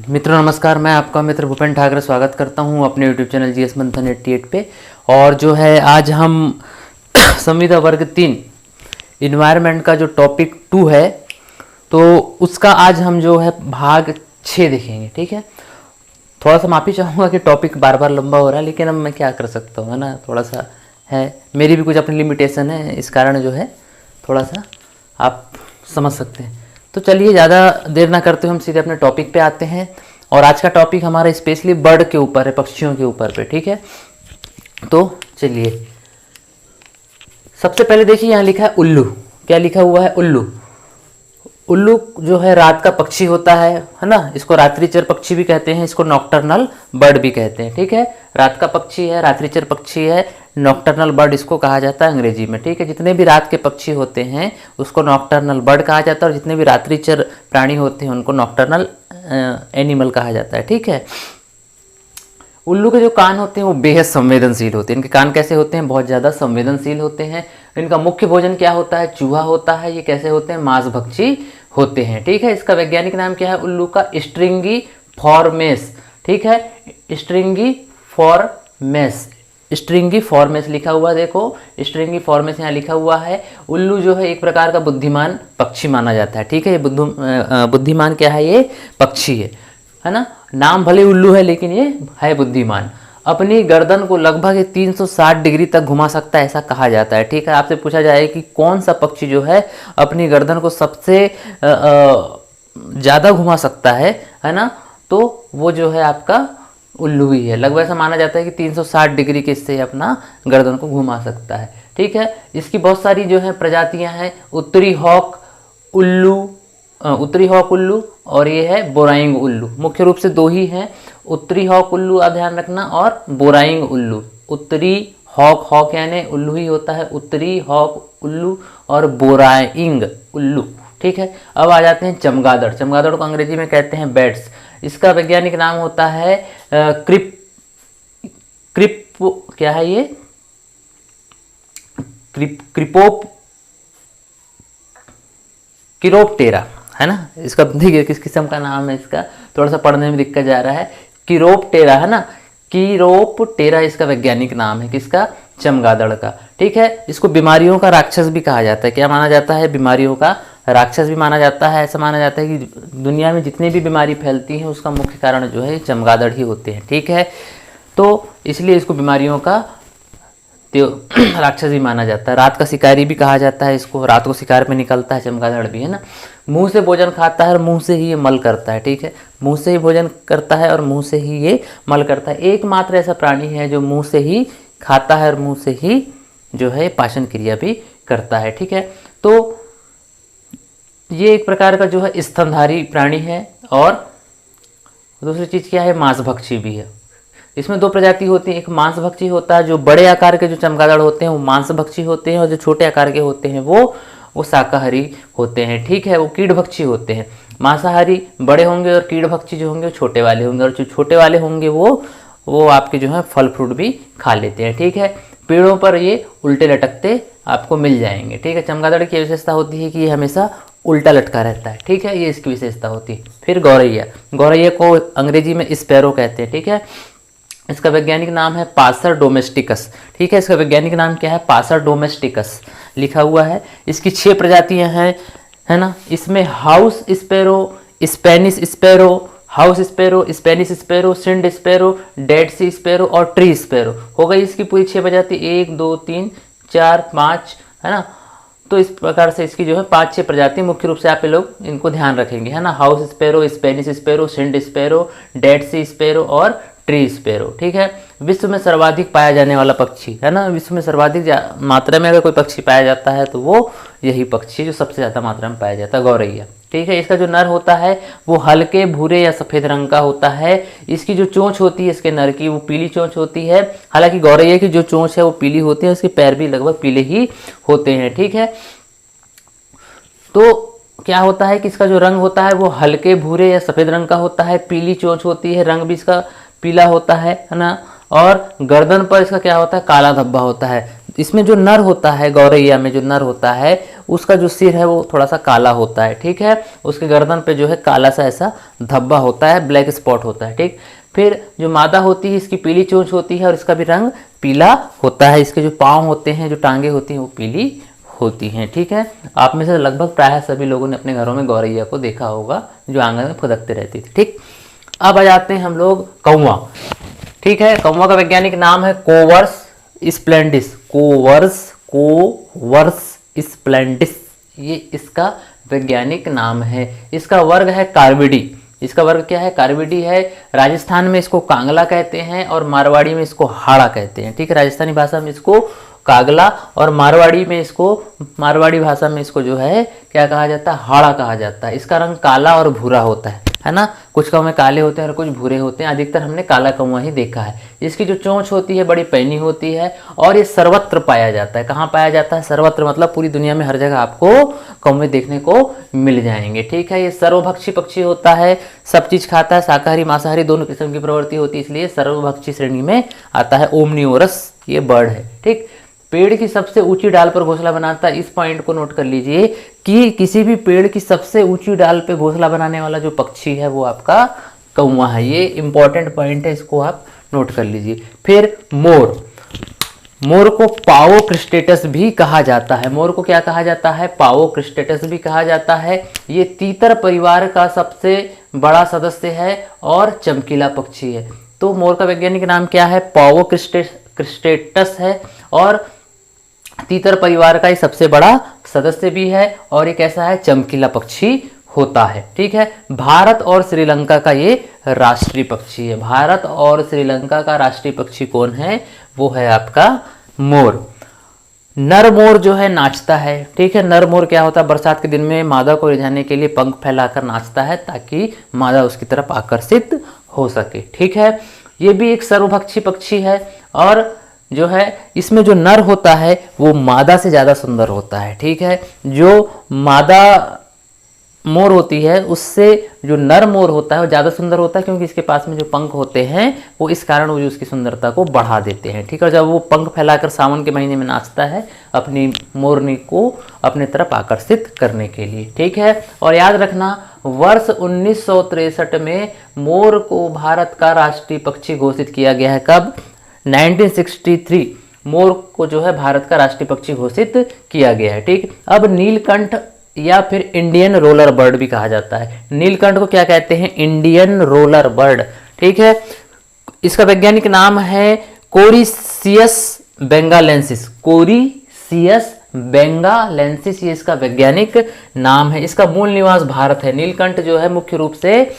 मित्रों नमस्कार, मैं आपका मित्र भूपेन ठाकरे स्वागत करता हूं अपने यूट्यूब चैनल जीएस मंथन 88 पे। और जो है आज हम संविदा वर्ग 3 इन्वायरमेंट का जो टॉपिक 2 है तो उसका आज हम जो है भाग 6 देखेंगे। ठीक है, थोड़ा सा माफ़ी चाहूँगा कि टॉपिक बार बार लंबा हो रहा है, लेकिन अब मैं क्या कर सकता हूँ, है ना। थोड़ा सा है, मेरी भी कुछ अपनी लिमिटेशन है, इस कारण जो है थोड़ा सा आप समझ सकते हैं। तो चलिए ज़्यादा देर ना करते हुए हम सीधे अपने टॉपिक पे आते हैं। और आज का टॉपिक हमारा स्पेशली बर्ड के ऊपर है, पक्षियों के ऊपर पे। ठीक है, तो चलिए सबसे पहले देखिए यहाँ लिखा है उल्लू। क्या लिखा हुआ है? उल्लू। उल्लू जो है रात का पक्षी होता है ना। इसको रात्रिचर पक्षी भी कहते हैं, इसको नॉक्टर्नल बर्ड भी कहते हैं। ठीक है, रात का पक्षी है, रात्रिचर पक्षी है, नॉक्टर्नल बर्ड इसको कहा जाता है अंग्रेजी में। ठीक है, जितने भी रात के पक्षी होते हैं उसको नॉक्टर्नल बर्ड कहा जाता है, और जितने भी रात्रिचर प्राणी होते हैं उनको नॉक्टर्नल एनिमल कहा जाता है। ठीक है, उल्लू के जो कान होते हैं वो बेहद संवेदनशील होते हैं। इनके कान कैसे होते हैं? बहुत ज़्यादा संवेदनशील होते हैं। इनका मुख्य भोजन क्या होता है? चूहा होता है। ये कैसे होते हैं? मांसभक्षी होते हैं। ठीक है, इसका वैज्ञानिक नाम क्या है उल्लू का? स्ट्रिंगी फॉर्मेस। ठीक है, स्ट्रिंगी फॉर्मेस, स्ट्रिंगी फॉर्मेस लिखा हुआ, देखो स्ट्रिंगी फॉर्मेस यहाँ लिखा हुआ है। उल्लू जो है एक प्रकार का बुद्धिमान पक्षी माना जाता है। ठीक है, ये बुद्धिमान क्या है? ये पक्षी है ना। नाम भले उल्लू है लेकिन ये है बुद्धिमान। अपनी गर्दन को लगभग 360 डिग्री तक घुमा सकता है, ऐसा कहा जाता है। ठीक है, आपसे पूछा जाए कि कौन सा पक्षी जो है अपनी गर्दन को सबसे ज़्यादा घुमा सकता है ना, तो वो जो है आपका उल्लू ही है। लगभग ऐसा माना जाता है कि 360 डिग्री के इससे अपना गर्दन को घुमा सकता है। ठीक है, इसकी बहुत सारी जो है प्रजातियां हैं। उत्तरी हॉक उल्लू और ये है बोराइंग उल्लू। मुख्य रूप से दो ही हैं, उत्तरी हॉक उल्लू, आप ध्यान रखना, और बोराइंग उल्लू। उत्तरी हॉक यानी उल्लू ही होता है, उत्तरी हॉक उल्लू और बोराइंग उल्लू। ठीक है, अब आ जाते हैं चमगादड़। चमगादड़ को अंग्रेजी में कहते हैं बैट्स। इसका वैज्ञानिक नाम होता है क्या है ये? किरोप्टेरा, है ना। इसका देखिए किस किस्म का नाम है, इसका थोड़ा सा पढ़ने में दिक्कत जा रहा है। किरोप्टेरा, है ना, किरोप्टेरा इसका वैज्ञानिक नाम है। किसका? चमगादड़ का। ठीक है, इसको बीमारियों का राक्षस भी कहा जाता है। क्या माना जाता है? बीमारियों का राक्षस भी माना जाता है। ऐसा माना जाता है कि दुनिया में जितनी भी बीमारी फैलती है उसका मुख्य कारण जो है चमगादड़ ही होते हैं। ठीक है, तो इसलिए इसको बीमारियों का राक्षस भी माना जाता है। रात का शिकारी भी कहा जाता है इसको, रात को शिकार पे निकलता है चमगादड़ भी, है ना। मुंह से भोजन खाता है और मुंह से ही ये मल करता है। ठीक है, मुंह से ही भोजन करता है और मुंह से ही ये मल करता है। एकमात्र ऐसा प्राणी है जो मुंह से ही खाता है और मुंह से ही जो है पाचन क्रिया भी करता है। ठीक है, तो ये एक प्रकार का जो है स्तनधारी प्राणी है। और दूसरी चीज़ क्या है? मांसभक्षी भी है। इसमें दो प्रजाति होती है, एक मांसभक्षी होता है, जो बड़े आकार के जो चमगादड़ होते हैं वो मांसभक्षी होते हैं, और जो छोटे आकार के होते हैं वो शाकाहारी होते हैं। ठीक है, वो कीड़भक्षी होते हैं। मांसाहारी बड़े होंगे और कीड़भक्षी जो होंगे वो छोटे वाले होंगे, और जो छोटे वाले होंगे वो आपके जो है फल फ्रूट भी खा लेते हैं। ठीक है, पेड़ों पर ये उल्टे लटकते आपको मिल जाएंगे। ठीक है, चमगादड़ की विशेषता होती है कि ये हमेशा उल्टा लटका रहता है। ठीक है, ये इसकी विशेषता होती है। फिर गौरैया को अंग्रेजी में स्पैरो कहते हैं। ठीक है, इसका वैज्ञानिक नाम है पासर डोमेस्टिकस। ठीक है, इसका वैज्ञानिक नाम क्या है? पासर डोमेस्टिकस लिखा हुआ है। इसकी 6 प्रजातियां हैं, है ना। इसमें house sparrow, Spanish sparrow, house sparrow, Spanish sparrow, Sind sparrow, Dead Sea sparrow और ट्री स्पैरो हो गई इसकी पूरी 6 प्रजाति। 1 2 3 4 5, है ना। तो इस प्रकार से इसकी जो है 5-6 प्रजाति मुख्य रूप से आप लोग इनको ध्यान रखेंगे, है ना। House sparrow, Spanish sparrow, Sind sparrow, Dead Sea sparrow और ट्री स्पैरो। ठीक है, विश्व में सर्वाधिक पाया जाने वाला पक्षी, है ना। विश्व में सर्वाधिक मात्रा में अगर कोई पक्षी पाया जाता है तो वो यही पक्षी जो सबसे ज़्यादा मात्रा में पाया जाता है, गौरैया। ठीक है, इसका जो नर होता है वो हल्के भूरे या सफ़ेद रंग का होता है। इसकी जो चोंच होती है इसके नर की वो पीली चोंच होती है। हालांकि गौरैया की जो चोंच है वो पीली होती है, उसके पैर भी लगभग पीले ही होते हैं। ठीक है, तो क्या होता है कि इसका जो रंग होता है वो हल्के भूरे या सफ़ेद रंग का होता है। पीली चोंच होती है, रंग भी इसका पीला होता है ना। और गर्दन पर इसका क्या होता है? काला धब्बा होता है। इसमें जो नर होता है, गौरैया में जो नर होता है उसका जो सिर है वो थोड़ा सा काला होता है, ठीक है। उसके गर्दन पे जो है काला सा ऐसा धब्बा होता है, ब्लैक स्पॉट होता है, ठीक। फिर जो मादा होती है इसकी पीली चोंच होती है और इसका भी रंग पीला होता है। इसके जो पाँव होते हैं, जो टांगे होती हैं वो पीली होती हैं, ठीक है। आप में से लगभग प्रायः सभी लोगों ने अपने घरों में गौरैया को देखा होगा जो आंगन में फुदकते रहती थी, ठीक। अब आ जाते हैं हम लोग कौवा, ठीक है। कौवा का वैज्ञानिक नाम है कोवर्स स्प्लेंडिस, कोवर्स स्प्लेंडिस, ये इसका वैज्ञानिक नाम है। इसका वर्ग है कार्विडी। इसका वर्ग क्या है? कार्विडी है। राजस्थान में इसको कांगला कहते हैं और मारवाड़ी में इसको हाड़ा कहते हैं, ठीक है। राजस्थानी भाषा में इसको कागला और मारवाड़ी भाषा में इसको जो है क्या कहा जाता है? हाड़ा कहा जाता है। इसका रंग काला और भूरा होता है ना। कुछ कौवे काले होते हैं और कुछ भूरे होते हैं। अधिकतर हमने काला कौवा ही देखा है। इसकी जो चोंच होती है बड़ी पैनी होती है और ये सर्वत्र पाया जाता है। कहाँ पाया जाता है? सर्वत्र, मतलब पूरी दुनिया में हर जगह आपको कौवे देखने को मिल जाएंगे, ठीक है। ये सर्वभक्षी पक्षी होता है, सब चीज खाता है, शाकाहारी मांसाहारी दोनों किस्म की प्रवृत्ति होती है, इसलिए सर्वभक्षी श्रेणी में आता है। ओमनिओरस ये बर्ड है, ठीक। पेड़ की सबसे ऊंची डाल पर घोंसला बनाता है। इस पॉइंट को नोट कर लीजिए कि किसी भी पेड़ की सबसे ऊंची डाल पे घोंसला बनाने वाला जो पक्षी है वो आपका कौवा है। ये इंपॉर्टेंट पॉइंट है, इसको आप नोट कर लीजिए। फिर मोर को पाओ क्रिस्टेटस भी कहा जाता है। मोर को क्या कहा जाता है? पाओ क्रिस्टेटस भी कहा जाता है। ये तीतर परिवार का सबसे बड़ा सदस्य है और चमकीला पक्षी है। तो मोर का वैज्ञानिक नाम क्या है? पाओ क्रिस्टेटस है और तीतर परिवार का ये सबसे बड़ा सदस्य भी है और ये कैसा है? चमकीला पक्षी होता है, ठीक है। भारत और श्रीलंका का ये राष्ट्रीय पक्षी है। भारत और श्रीलंका का राष्ट्रीय पक्षी कौन है? वो है आपका मोर। नर मोर जो है नाचता है, ठीक है। नर मोर क्या होता है? बरसात के दिन में मादा को रिझाने के लिए पंख फैलाकर नाचता है ताकि मादा उसकी तरफ आकर्षित हो सके, ठीक है। ये भी एक सर्वभक्षी पक्षी है और जो है इसमें जो नर होता है वो मादा से ज़्यादा सुंदर होता है, ठीक है। जो मादा मोर होती है उससे जो नर मोर होता है वो ज़्यादा सुंदर होता है, क्योंकि इसके पास में जो पंख होते हैं वो इस कारण वो जो उसकी सुंदरता को बढ़ा देते हैं, ठीक है। जब वो पंख फैलाकर सावन के महीने में नाचता है अपनी मोरनी को अपने तरफ आकर्षित करने के लिए, ठीक है। और याद रखना, वर्ष 1963 में मोर को भारत का राष्ट्रीय पक्षी घोषित किया गया है। कब? 1963 मोर को जो है भारत का राष्ट्रीय पक्षी घोषित किया गया है, ठीक। अब नीलकंठ या फिर इंडियन रोलर बर्ड भी कहा जाता है। नीलकंठ को क्या कहते हैं? इंडियन रोलर बर्ड, ठीक है। इसका वैज्ञानिक नाम है कोरिसियस बेंगालेंसिस। कोरिसियस बेंगालेंसिस ये इसका वैज्ञानिक नाम है। इसका मूल निवास भारत है। नीलकंठ जो है मुख्य रूप से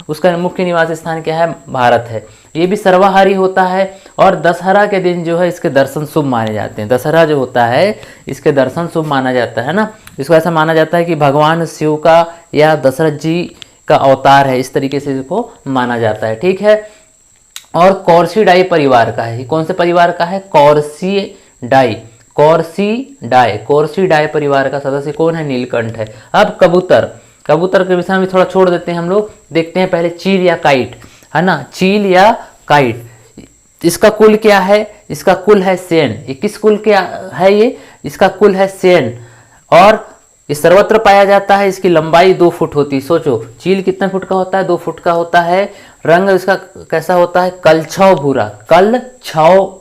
उसका मुख्य निवास स्थान क्या है? भारत है। ये भी सर्वाहारी होता है और दशहरा के दिन जो है इसके दर्शन शुभ माने जाते हैं। दशहरा जो होता है इसके दर्शन शुभ माना जाता है ना। इसको ऐसा माना जाता है कि भगवान शिव का या दशरथ जी का अवतार है, इस तरीके से इसको माना जाता है, ठीक है। और कॉर्सीडाई परिवार का है। कौन से परिवार का है? कॉर्सीडाई परिवार का सदस्य कौन है? नीलकंठ है। अब कबूतर के विषय में थोड़ा छोड़ देते हैं हम लोग। देखते हैं पहले चील या काइट, है ना। चील या काइट, इसका कुल क्या है? इसका कुल है सेन। ये किस कुल के है? ये इसका कुल है सेन और ये सर्वत्र पाया जाता है। इसकी लंबाई 2 फुट होती है। सोचो चील कितने फुट का होता है? 2 फुट का होता है। रंग इसका कैसा होता है? कलछाव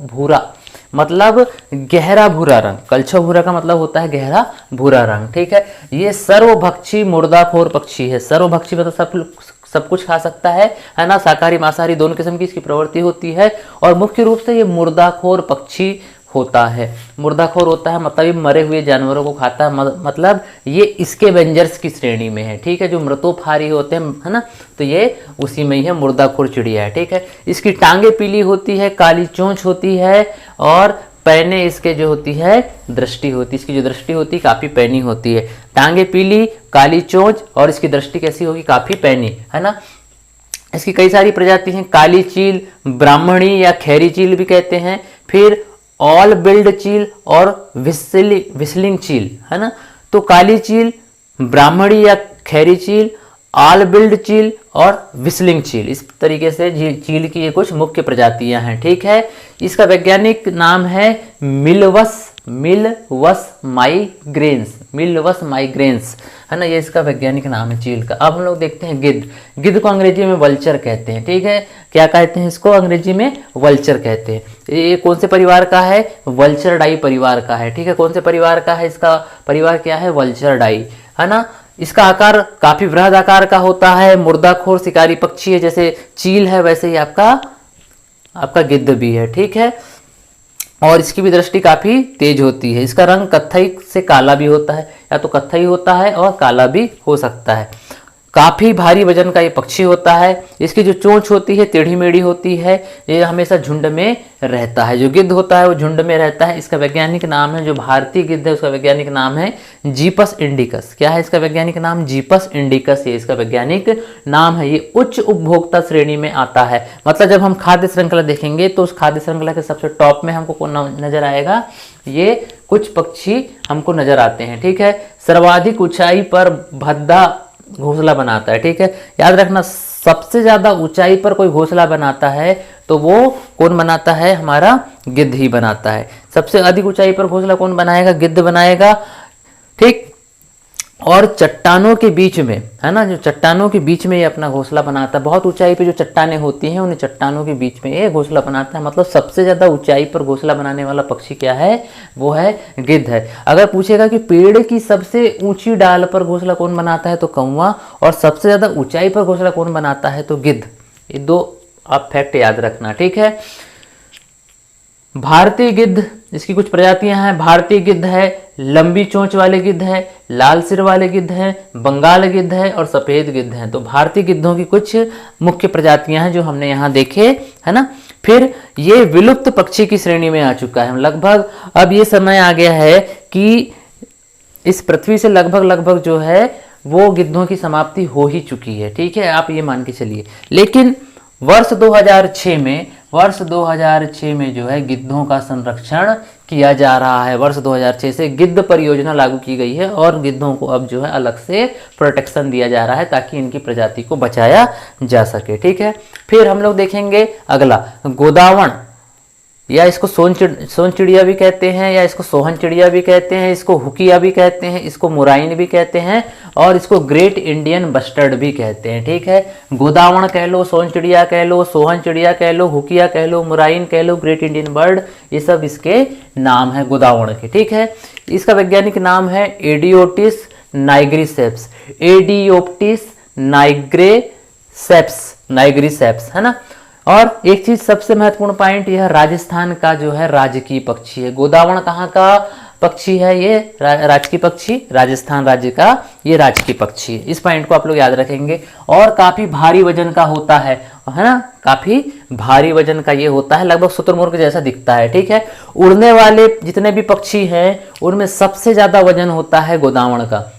भूरा, मतलब गहरा भूरा रंग। कलछाव भूरा का मतलब होता है गहरा भूरा रंग, ठीक है। ये सर्वभक्षी मुर्दाखोर पक्षी है। सर्वभक्षी मतलब सब कुछ खा सकता है ना। शाकाहारी मांसाहारी दोनों किस्म की इसकी प्रवृत्ति होती है और मुख्य रूप से ये मुर्दाखोर पक्षी होता है। मुर्दाखोर होता है मतलब ये मरे हुए जानवरों को खाता है, मतलब ये स्कैवेंजर्स की श्रेणी में है, ठीक है। जो मृतोपहारी होते हैं, है ना, तो ये उसी में ही है, मुर्दाखोर चिड़िया है, ठीक है। इसकी टांगे पीली होती है, काली चोंच होती है और पैने इसके जो होती है दृष्टि होती है। इसकी जो दृष्टि होती है काफ़ी पैनी होती है। टांगे पीली, काली चोंच और इसकी दृष्टि कैसी होगी? काफ़ी पैनी, है ना। इसकी कई सारी प्रजाति हैं। काली चील, ब्राह्मणी या खैरी चील भी कहते हैं। फिर ऑल बिल्ड चील और विस्लिंग चील, है ना। तो काली चील, ब्राह्मणी या खैरी चील, ऑल बिल्ड चील और विस्लिंग चील, इस तरीके से चील की ये कुछ मुख्य प्रजातियां हैं, ठीक है। इसका वैज्ञानिक नाम है मिलवस मिलवस माइग्रेंस, मिलवस माइग्रेंस, है ना, ये इसका वैज्ञानिक नाम है चील का। अब हम लोग देखते हैं गिद्ध। गिद्ध को अंग्रेजी में वल्चर कहते हैं, ठीक है। क्या कहते हैं इसको? अंग्रेजी में वल्चर कहते हैं। ये कौन से परिवार का है? वल्चरडाई परिवार का है, ठीक है। कौन से परिवार का है? इसका परिवार क्या है? वल्चरडाई, है ना। इसका आकार काफी बृहद आकार का होता है, मुर्दाखोर शिकारी पक्षी है, जैसे चील है वैसे ही आपका गिद्ध भी है, ठीक है। और इसकी भी दृष्टि काफी तेज होती है। इसका रंग कत्थई से काला भी होता है, या तो कत्थई होता है और काला भी हो सकता है। काफी भारी वजन का ये पक्षी होता है। इसकी जो चोंच होती है टेढ़ी मेढ़ी होती है। ये हमेशा झुंड में रहता है। जो गिद्ध होता है वो झुंड में रहता है। इसका वैज्ञानिक नाम है, जो भारतीय गिद्ध है उसका वैज्ञानिक नाम है जीपस इंडिकस। क्या है इसका वैज्ञानिक नाम? जीपस इंडिकस, ये इसका वैज्ञानिक नाम है। ये उच्च उपभोक्ता श्रेणी में आता है। मतलब जब हम खाद्य श्रृंखला देखेंगे तो उस खाद्य श्रृंखला के सबसे टॉप में हमको कौन नजर आएगा? ये कुछ पक्षी हमको नजर आते हैं, ठीक है। सर्वाधिक ऊंचाई पर भद्दा घोंसला बनाता है, ठीक है। याद रखना, सबसे ज्यादा ऊंचाई पर कोई घोंसला बनाता है तो वो कौन बनाता है? हमारा गिद्ध ही बनाता है। सबसे अधिक ऊंचाई पर घोंसला कौन बनाएगा? गिद्ध बनाएगा, ठीक। और चट्टानों के बीच में, है ना, जो चट्टानों के बीच में ये अपना घोंसला बनाता है। बहुत ऊंचाई पे जो चट्टानें होती हैं उन चट्टानों के बीच में ये घोंसला बनाता है। मतलब सबसे ज्यादा ऊंचाई पर घोंसला बनाने वाला पक्षी क्या है? वो है गिद्ध है। अगर पूछेगा कि पेड़ की सबसे ऊंची डाल पर घोंसला कौन बनाता है तो कौवा, और सबसे ज्यादा ऊंचाई पर घोंसला कौन बनाता है तो गिद्ध। ये दो आप फैक्ट याद रखना, ठीक है। भारतीय गिद्ध, इसकी कुछ प्रजातियां हैं। भारतीय गिद्ध है, लंबी चोंच वाले गिद्ध है, लाल सिर वाले गिद्ध है, बंगाल गिद्ध है और सफेद गिद्ध है। तो भारतीय गिद्धों की कुछ मुख्य प्रजातियां हैं जो हमने यहाँ देखे, है ना। फिर ये विलुप्त पक्षी की श्रेणी में आ चुका है लगभग। अब ये समय आ गया है कि इस पृथ्वी से लगभग जो है वो गिद्धों की समाप्ति हो ही चुकी है, ठीक है। आप ये मान के चलिए। लेकिन वर्ष 2006 में जो है गिद्धों का संरक्षण किया जा रहा है। वर्ष 2006 से गिद्ध परियोजना लागू की गई है और गिद्धों को अब जो है अलग से प्रोटेक्शन दिया जा रहा है ताकि इनकी प्रजाति को बचाया जा सके, ठीक है। फिर हम लोग देखेंगे अगला गोदावण, या इसको सोन चिड़िया भी कहते हैं, या इसको सोहन चिड़िया भी कहते हैं, इसको हुकिया भी कहते हैं, इसको मुराइन भी कहते हैं और इसको ग्रेट इंडियन बस्टर्ड भी कहते हैं, ठीक है। गोदावण कह लो, सोन चिड़िया कह लो, सोहन चिड़िया कह लो, हुकिया कह लो, मुराइन कह लो, ग्रेट इंडियन बर्ड, ये सब इसके नाम है गोदावण के, ठीक है। इसका वैज्ञानिक नाम है एडियोप्टिस नाइग्रिसेप्स, एडियोप्टिस नाइग्रिसेप्स, है ना। और एक चीज सबसे महत्वपूर्ण पॉइंट, यह राजस्थान का जो है राजकीय पक्षी है। गोदावण कहाँ का पक्षी है? ये राजकीय पक्षी, राजस्थान राज्य का ये राजकीय पक्षी है। इस पॉइंट को आप लोग याद रखेंगे। और काफी भारी वजन का होता है ना, काफी भारी वजन का ये होता है, लगभग शुतुरमुर्ग जैसा दिखता है, ठीक है। उड़ने वाले जितने भी पक्षी हैं उनमें सबसे ज्यादा वजन होता है गोदावण का।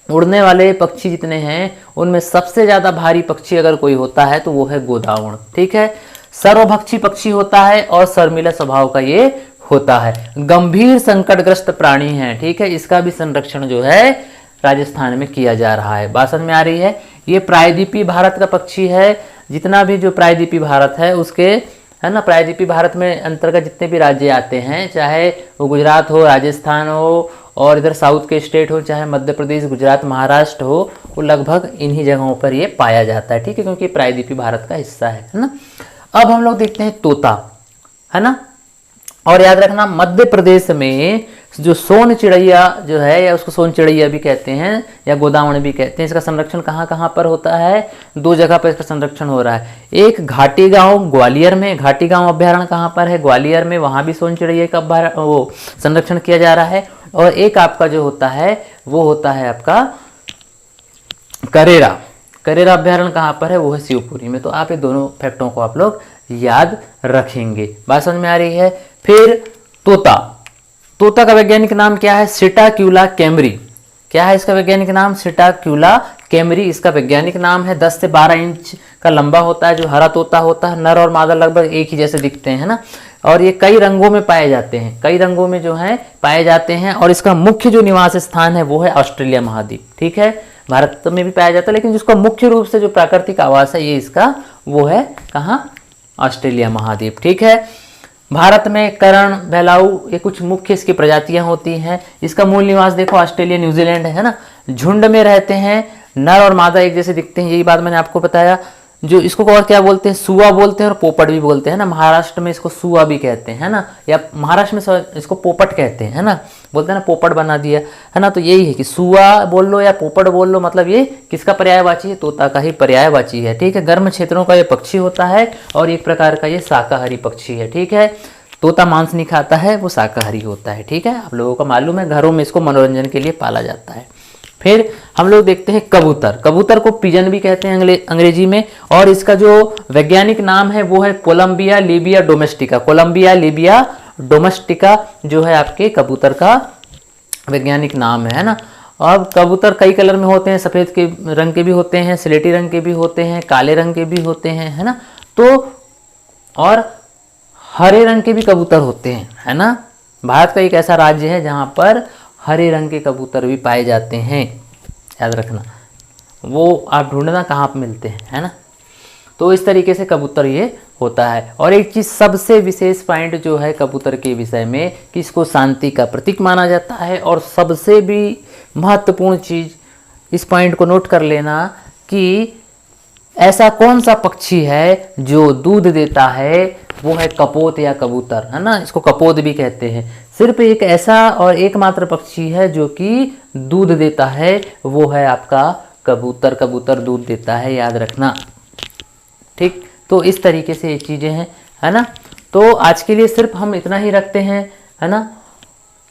उड़ने वाले पक्षी जितने हैं उनमें सबसे ज्यादा भारी पक्षी अगर कोई होता है तो वो है गोदावण, ठीक है। सर्वभक्षी पक्षी होता है और शर्मिला स्वभाव का ये होता है। गंभीर संकटग्रस्त प्राणी है, ठीक है। इसका भी संरक्षण जो है राजस्थान में किया जा रहा है। बात समझ में आ रही है? ये प्रायद्वीपीय भारत का पक्षी है। जितना भी जो प्रायद्वीपीय भारत है उसके, है ना, प्रायद्वीपीय भारत में अंतर्गत जितने भी राज्य आते हैं, चाहे वो गुजरात हो, राजस्थान हो और इधर साउथ के स्टेट हो, चाहे मध्य प्रदेश, गुजरात, महाराष्ट्र हो, वो लगभग इन्हीं जगहों पर ये पाया जाता है, ठीक है, क्योंकि प्रायद्वीपीय भारत का हिस्सा है ना। अब हम लोग देखते हैं तोता, है ना। और याद रखना, मध्य प्रदेश में जो सोन चिड़ैया जो है, या उसको सोन चिड़ैया भी कहते हैं या गोदावण भी कहते हैं, इसका संरक्षण कहाँ कहाँ पर होता है? दो जगह पर इसका संरक्षण हो रहा है। एक घाटी गांव ग्वालियर में, घाटी गांव अभ्यारण्य कहाँ पर है? ग्वालियर में, वहां भी सोन चिड़ैया का वो संरक्षण किया जा रहा है। और एक आपका जो होता है वो होता है आपका करेरा अभ्यारण्य कहाँ पर है? वो है शिवपुरी में। तो आप ये दोनों फैक्टों को आप लोग याद रखेंगे। बात समझ में आ रही है? फिर तोता का वैज्ञानिक नाम क्या है? सिटाक्यूला कैमरी। क्या है इसका वैज्ञानिक नाम? सिटाक्यूला कैमरी इसका वैज्ञानिक नाम है। 10 से 12 इंच का लंबा होता है जो हरा तोता होता है। नर और मादा लगभग एक ही जैसे दिखते हैं, है ना। और ये कई रंगों में पाए जाते हैं, कई रंगों में जो है पाए जाते हैं। और इसका मुख्य जो निवास स्थान है वो है ऑस्ट्रेलिया महाद्वीप, ठीक है। भारत में भी पाया जाता है लेकिन जिसका मुख्य रूप से जो प्राकृतिक आवास है ये इसका वो है कहाँ? ऑस्ट्रेलिया महाद्वीप, ठीक है। भारत में करण, बेलाऊ, ये कुछ मुख्य इसकी प्रजातियां होती हैं। इसका मूल निवास देखो ऑस्ट्रेलिया, न्यूजीलैंड है ना। झुंड में रहते हैं, नर और मादा एक जैसे दिखते हैं, यही बात मैंने आपको बताया। जो इसको और क्या बोलते हैं, सुआ बोलते हैं और पोपट भी बोलते हैं ना। महाराष्ट्र में इसको सुआ भी कहते हैं, है ना, या महाराष्ट्र में इसको पोपट कहते हैं, है ना, बोलते हैं ना पोपट बना दिया, है ना। तो यही है कि सुआ बोल लो या पोपट बोल लो, मतलब ये किसका पर्यायवाची है, तोता का ही पर्यायवाची है, ठीक है। गर्म क्षेत्रों का ये पक्षी होता है और एक प्रकार का ये शाकाहारी पक्षी है, ठीक है। तोता मांस नहीं खाता है, वो शाकाहारी होता है, ठीक है। आप लोगों को मालूम है, घरों में इसको मनोरंजन के लिए पाला जाता है। फिर हम लोग देखते हैं कबूतर। कबूतर को पिजन भी कहते हैं अंग्रेजी में, और इसका जो वैज्ञानिक नाम है वो है Columba livia domestica. Columba livia domestica जो है आपके कबूतर का वैज्ञानिक नाम है ना। और कबूतर कई कलर में होते हैं, सफ़ेद के रंग के भी होते हैं, स्लेटी रंग के भी होते हैं, काले रंग के भी होते हैं, है ना। तो और हरे रंग के भी कबूतर होते हैं, है ना। भारत का एक ऐसा राज्य है जहाँ पर हरे रंग के कबूतर भी पाए जाते हैं, याद रखना। वो आप ढूंढना कहाँ पर मिलते हैं, है ना। तो इस तरीके से कबूतर ये होता है। और एक चीज़ सबसे विशेष पॉइंट जो है कबूतर के विषय में कि इसको शांति का प्रतीक माना जाता है। और सबसे भी महत्वपूर्ण चीज़, इस पॉइंट को नोट कर लेना कि ऐसा कौन सा पक्षी है जो दूध देता है, वो है कपोत या कबूतर, है ना। इसको कपोत भी कहते हैं। सिर्फ एक ऐसा और एकमात्र पक्षी है जो कि दूध देता है, वो है आपका कबूतर। कबूतर दूध देता है, याद रखना, ठीक। तो इस तरीके से ये चीज़ें हैं, है ना। तो आज के लिए सिर्फ हम इतना ही रखते हैं, है ना।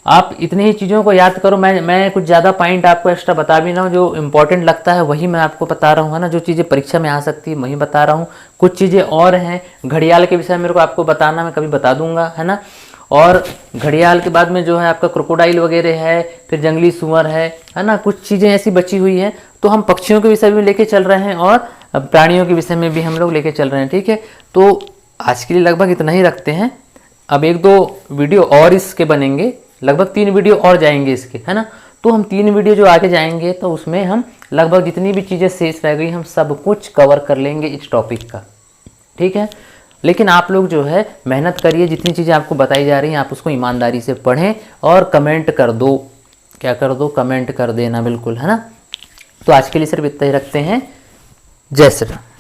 आप इतनी ही चीज़ों को याद करो। मैं कुछ ज़्यादा पॉइंट आपको एक्स्ट्रा बता भी ना, जो इम्पोर्टेंट लगता है वही मैं आपको बता रहा हूँ, है ना। जो चीज़ें परीक्षा में आ सकती है वही बता रहा हूँ। कुछ चीज़ें और हैं, घड़ियाल के विषय में मेरे को आपको बताना, मैं कभी बता दूंगा, है ना। और घड़ियाल के बाद में जो है आपका क्रोकोडाइल वगैरह है, फिर जंगली सुअर है ना। कुछ चीज़ें ऐसी बची हुई हैं। तो हम पक्षियों के विषय में लेके चल रहे हैं और प्राणियों के विषय में भी हम लोग लेके चल रहे हैं, ठीक है। तो आज के लिए लगभग इतना ही रखते हैं। अब 1-2 वीडियो और इसके बनेंगे, लगभग 3 वीडियो और जाएंगे इसके, है ना। तो हम 3 वीडियो जो आगे जाएंगे तो उसमें हम लगभग जितनी भी चीज़ें शेष रह गई हम सब कुछ कवर कर लेंगे इस टॉपिक का, ठीक है। लेकिन आप लोग जो है मेहनत करिए, जितनी चीज़ें आपको बताई जा रही हैं आप उसको ईमानदारी से पढ़ें और कमेंट कर दो। क्या कर दो, कमेंट कर देना, बिल्कुल, है ना। तो आज के लिए सिर्फ इतना ही रखते हैं। जय श्री राम।